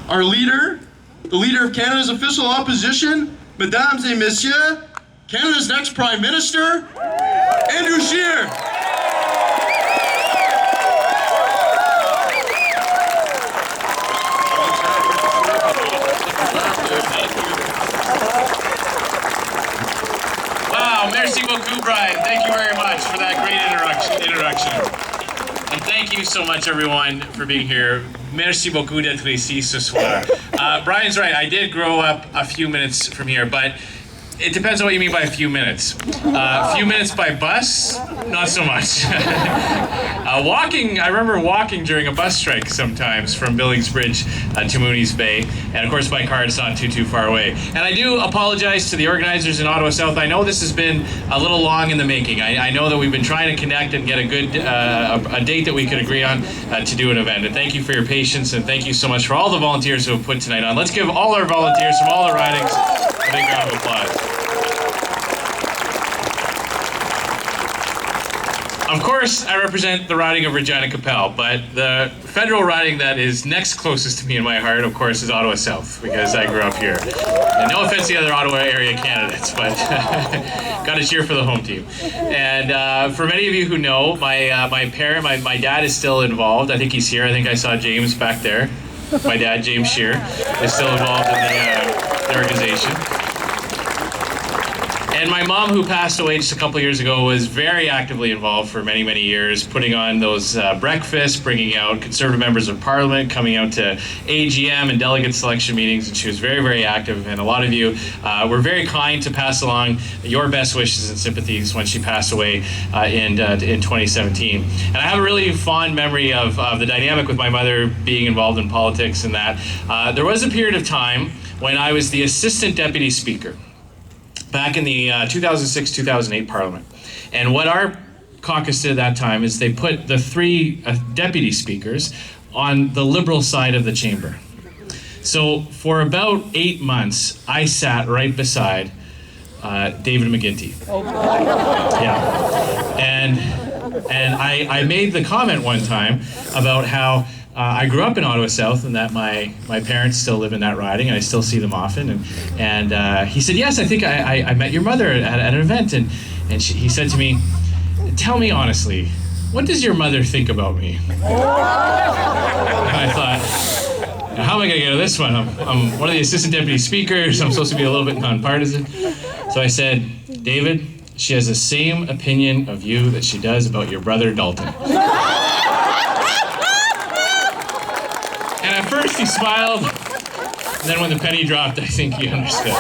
our leader, the leader of Canada's official opposition, Mesdames et Messieurs, Canada's next Prime Minister, Andrew Scheer. Wow, merci beaucoup, Brian. Thank you very much for that great introduction. And thank you so much, everyone, for being here. Merci beaucoup d'être ici ce soir. Brian's right, I did grow up a few minutes from here, but it depends on what you mean by a few minutes. A few minutes by bus, not so much. Walking, I remember walking during a bus strike sometimes from Billings Bridge to Mooney's Bay. And of course by car it's not too far away. And I do apologize to the organizers in Ottawa South. I know this has been a little long in the making. I know that we've been trying to connect and get a good a date that we could agree on to do an event. And thank you for your patience, and thank you so much for all the volunteers who have put tonight on. Let's give all our volunteers from all the ridings a big round of applause. Of course, I represent the riding of Regina Capel, but the federal riding that is next closest to me in my heart, of course, is Ottawa South, because I grew up here. And no offense to the other Ottawa area candidates, but got to cheer for the home team. And for many of you who know, my dad is still involved. I think he's here. I think I saw James back there. My dad, James Scheer, is still involved in the organization. And my mom, who passed away just a couple years ago, was very actively involved for many years, putting on those breakfasts, bringing out Conservative members of Parliament, coming out to AGM and delegate selection meetings, and she was very active. And a lot of you were very kind to pass along your best wishes and sympathies when she passed away in 2017. And I have a really fond memory of the dynamic with my mother being involved in politics, and that there was a period of time when I was the Assistant Deputy Speaker back in the 2006-2008 Parliament. And what our caucus did at that time is they put the three deputy speakers on the Liberal side of the chamber. So for about 8 months, I sat right beside David McGuinty. Yeah. And I made the comment one time about how I grew up in Ottawa South, and that my parents still live in that riding, and I still see them often. And he said, yes, I think I met your mother at an event, and he said to me, tell me honestly, what does your mother think about me? And I thought, how am I going to get out of this one? I'm one of the assistant deputy speakers. I'm supposed to be a little bit nonpartisan. So I said, David, she has the same opinion of you that she does about your brother Dalton. And at first he smiled, and then when the penny dropped, I think he understood.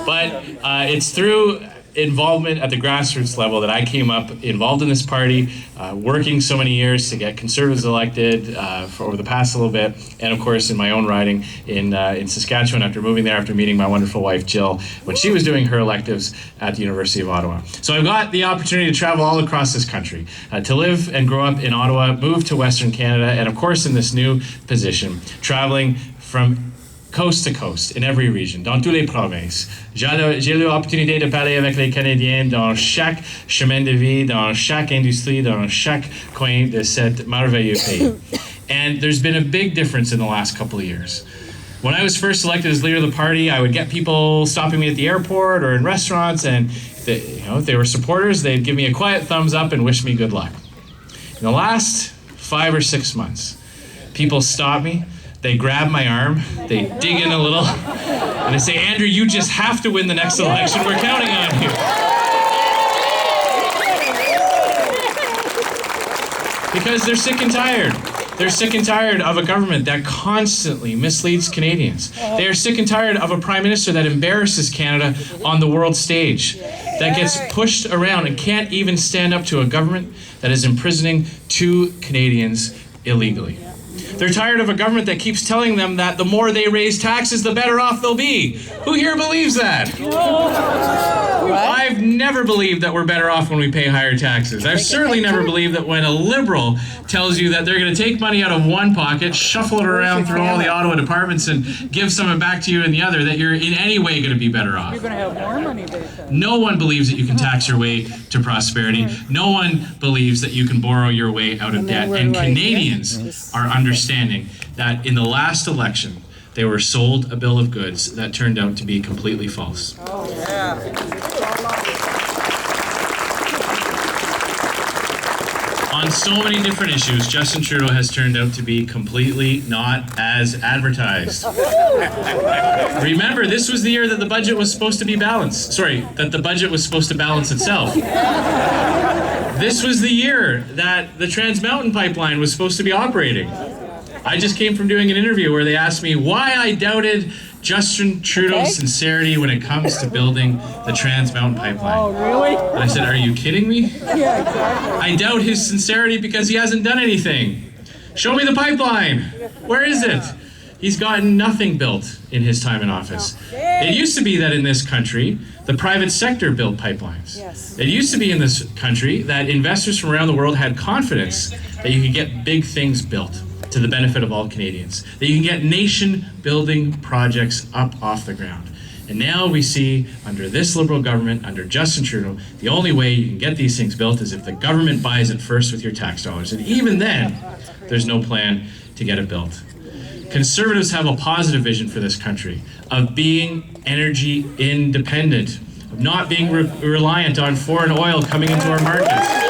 But it's through involvement at the grassroots level that I came up involved in this party, working so many years to get Conservatives elected for over the past little bit, and of course in my own riding in Saskatchewan after moving there after meeting my wonderful wife Jill when she was doing her electives at the University of Ottawa. So I've got the opportunity to travel all across this country, to live and grow up in Ottawa, move to Western Canada, and of course in this new position, traveling from coast to coast, in every region, dans tous les provinces. J'ai eu l'opportunité de parler avec les Canadiens dans chaque chemin de vie, dans chaque industrie, dans chaque coin de cet merveilleux pays. And there's been a big difference in the last couple of years. When I was first elected as leader of the party, I would get people stopping me at the airport or in restaurants, and if they were supporters, they'd give me a quiet thumbs up and wish me good luck. In the last 5 or 6 months, people stop me, they grab my arm, they dig in a little, and they say, Andrew, you just have to win the next election. We're counting on you. Because they're sick and tired. They're sick and tired of a government that constantly misleads Canadians. They are sick and tired of a prime minister that embarrasses Canada on the world stage, that gets pushed around and can't even stand up to a government that is imprisoning 2 Canadians illegally. They're tired of a government that keeps telling them that the more they raise taxes, the better off they'll be. Who here believes that? I've never believed that we're better off when we pay higher taxes. I've certainly never believed that when a Liberal tells you that they're going to take money out of one pocket, shuffle it around through all the Ottawa departments, and give some of it back to you in the other, that you're in any way going to be better off. You're going to have more money based on. No one believes that you can tax your way to prosperity. No one believes that you can borrow your way out of debt. And Canadians are understanding that in the last election, they were sold a bill of goods that turned out to be completely false. On so many different issues, Justin Trudeau has turned out to be completely not as advertised. Remember, this was the year that the budget was supposed to be balanced. Sorry, that the budget was supposed to balance itself. This was the year that the Trans Mountain Pipeline was supposed to be operating. I just came from doing an interview where they asked me why I doubted Justin Trudeau's sincerity when it comes to building the Trans Mountain Pipeline. Oh, really? And I said, are you kidding me? Yeah, exactly. I doubt his sincerity because he hasn't done anything. Show me the pipeline. Where is it? He's gotten nothing built in his time in office. It used to be that in this country, the private sector built pipelines. Yes. It used to be in this country that investors from around the world had confidence that you could get big things built to the benefit of all Canadians, that you can get nation-building projects up off the ground. And now we see, under this Liberal government, under Justin Trudeau, the only way you can get these things built is if the government buys it first with your tax dollars. And even then, there's no plan to get it built. Conservatives have a positive vision for this country, of being energy independent, of not being reliant on foreign oil coming into our markets.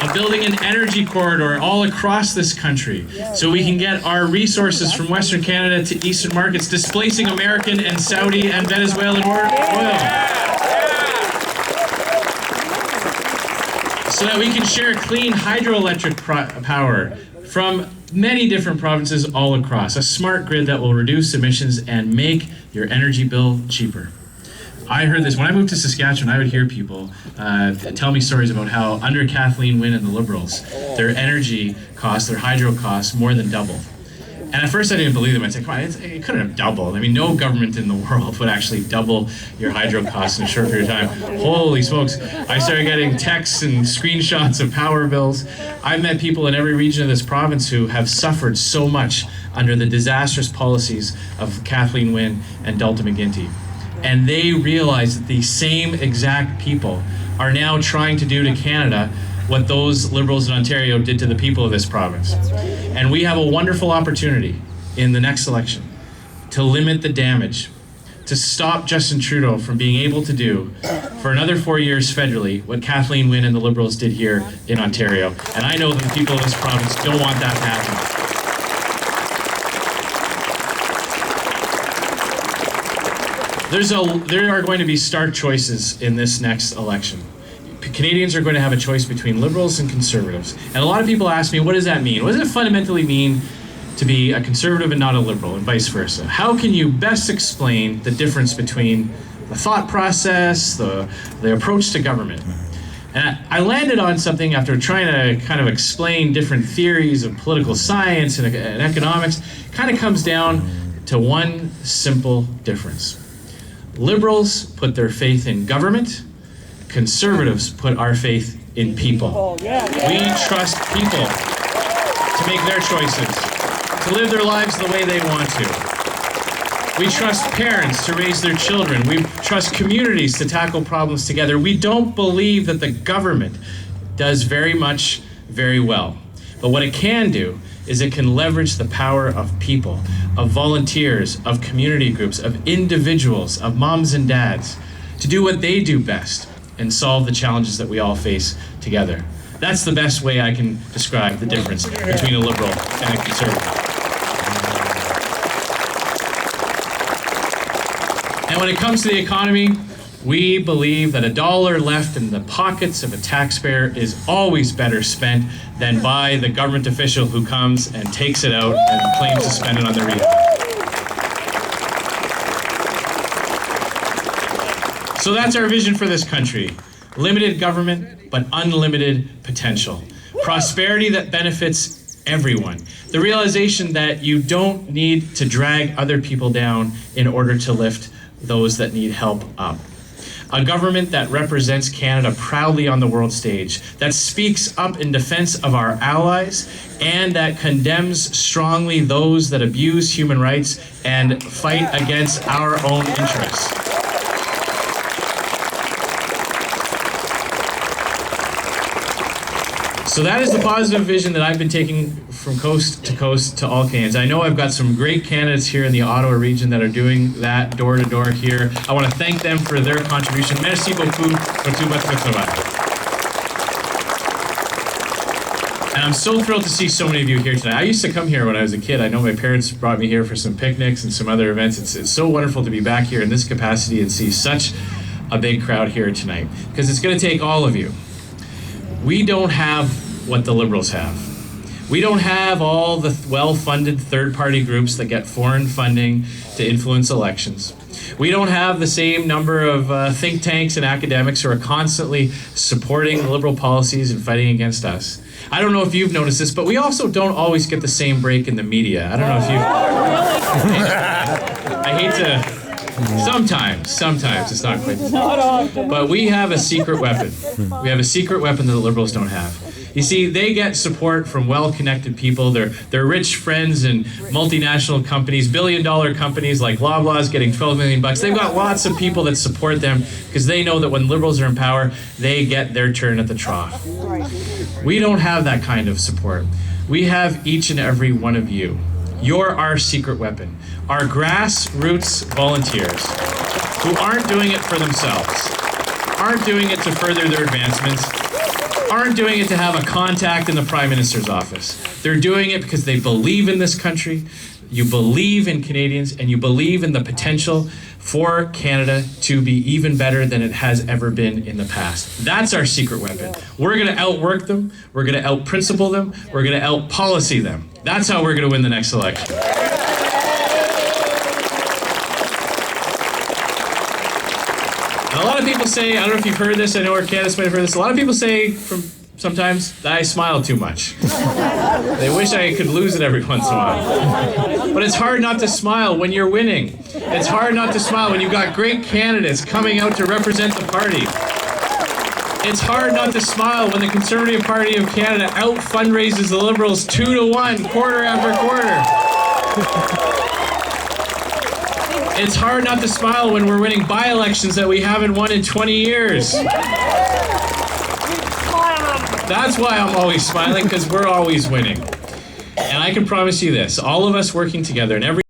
Of building an energy corridor all across this country so we can get our resources from Western Canada to Eastern markets, displacing American and Saudi and Venezuelan oil. So that we can share clean hydroelectric power from many different provinces all across. A smart grid that will reduce emissions and make your energy bill cheaper. I heard this, when I moved to Saskatchewan, I would hear people tell me stories about how under Kathleen Wynne and the Liberals, their energy costs, their hydro costs more than doubled. And at first I didn't believe them. I'd say, come on, it couldn't have doubled. I mean, no government in the world would actually double your hydro costs in a short period of time. Holy smokes. I started getting texts and screenshots of power bills. I've met people in every region of this province who have suffered so much under the disastrous policies of Kathleen Wynne and Dalton McGuinty. And they realize that these same exact people are now trying to do to Canada what those Liberals in Ontario did to the people of this province. And we have a wonderful opportunity in the next election to limit the damage, to stop Justin Trudeau from being able to do for another 4 years federally what Kathleen Wynne and the Liberals did here in Ontario. And I know that the people of this province don't want that to happen. There are going to be stark choices in this next election. Canadians are going to have a choice between Liberals and Conservatives. And a lot of people ask me, what does that mean? What does it fundamentally mean to be a Conservative and not a Liberal, and vice versa? How can you best explain the difference between the thought process, the approach to government? And I landed on something after trying to kind of explain different theories of political science and economics. It kind of comes down to one simple difference. Liberals put their faith in government. Conservatives put our faith in people. We trust people to make their choices, to live their lives the way they want to. We trust parents to raise their children. We trust communities to tackle problems together. We don't believe that the government does very much very well. But what it can do is it can leverage the power of people, of volunteers, of community groups, of individuals, of moms and dads, to do what they do best and solve the challenges that we all face together. That's the best way I can describe the difference between a Liberal and a Conservative. And when it comes to the economy, we believe that $1 left in the pockets of a taxpayer is always better spent than by the government official who comes and takes it out and claims to spend it on the rehab. So that's our vision for this country. Limited government, but unlimited potential. Prosperity that benefits everyone. The realization that you don't need to drag other people down in order to lift those that need help up. A government that represents Canada proudly on the world stage, that speaks up in defense of our allies, and that condemns strongly those that abuse human rights and fight against our own interests. So that is the positive vision that I've been taking from coast to all Canadians. I know I've got some great candidates here in the Ottawa region that are doing that door to door here. I want to thank them for their contribution. Merci beaucoup pour tout votre travail. And I'm so thrilled to see so many of you here tonight. I used to come here when I was a kid. I know my parents brought me here for some picnics and some other events. It's so wonderful to be back here in this capacity and see such a big crowd here tonight, because it's going to take all of you. We don't have what the Liberals have. We don't have all the well-funded third-party groups that get foreign funding to influence elections. We don't have the same number of think tanks and academics who are constantly supporting Liberal policies and fighting against us. I don't know if you've noticed this, but we also don't always get the same break in the media. I don't know if you've... I hate to... Sometimes it's not quite. But we have a secret weapon. We have a secret weapon that the Liberals don't have. You see, they get support from well-connected people. They're rich friends and multinational companies, billion-dollar companies like Loblaws getting $12 million. They've got lots of people that support them because they know that when Liberals are in power, they get their turn at the trough. We don't have that kind of support. We have each and every one of you. You're our secret weapon. Our grassroots volunteers who aren't doing it for themselves, aren't doing it to further their advancements, aren't doing it to have a contact in the Prime Minister's office. They're doing it because they believe in this country, you believe in Canadians, and you believe in the potential for Canada to be even better than it has ever been in the past. That's our secret weapon. We're going to outwork them, we're going to out-principle them, we're going to out-policy them. That's how we're going to win the next election. And a lot of people say, I don't know if you've heard this, I know our candidates might have heard this, a lot of people say sometimes that I smile too much. They wish I could lose it every once in a while. But it's hard not to smile when you're winning. It's hard not to smile when you've got great candidates coming out to represent the party. It's hard not to smile when the Conservative Party of Canada out-fundraises the Liberals 2-1, quarter after quarter. It's hard not to smile when we're winning by-elections that we haven't won in 20 years. That's why I'm always smiling, because we're always winning. And I can promise you this, all of us working together, and every